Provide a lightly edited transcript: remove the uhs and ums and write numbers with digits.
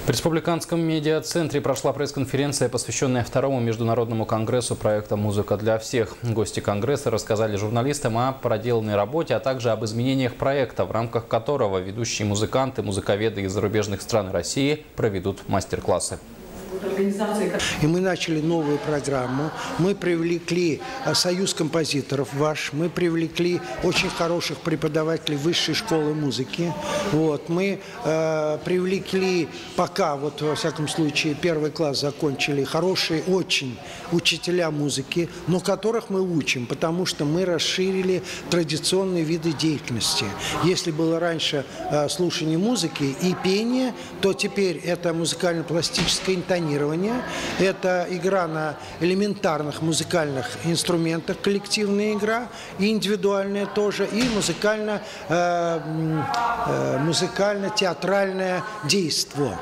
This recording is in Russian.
В Республиканском медиацентре прошла пресс-конференция, посвященная второму международному конгрессу проекта «Музыка для всех». Гости конгресса рассказали журналистам о проделанной работе, а также об изменениях проекта, в рамках которого ведущие музыканты, музыковеды из зарубежных стран России проведут мастер-классы. И мы начали новую программу. Мы привлекли Союз композиторов ваш, мы привлекли очень хороших преподавателей Высшей школы музыки. Мы привлекли, пока, во всяком случае, первый класс закончили, хорошие очень учителя музыки, но которых мы учим, потому что мы расширили традиционные виды деятельности. Если было раньше слушание музыки и пение, то теперь это музыкально-пластическое интонирование, это игра на элементарных музыкальных инструментах, коллективная игра, и индивидуальная тоже, и музыкально-театральное действо.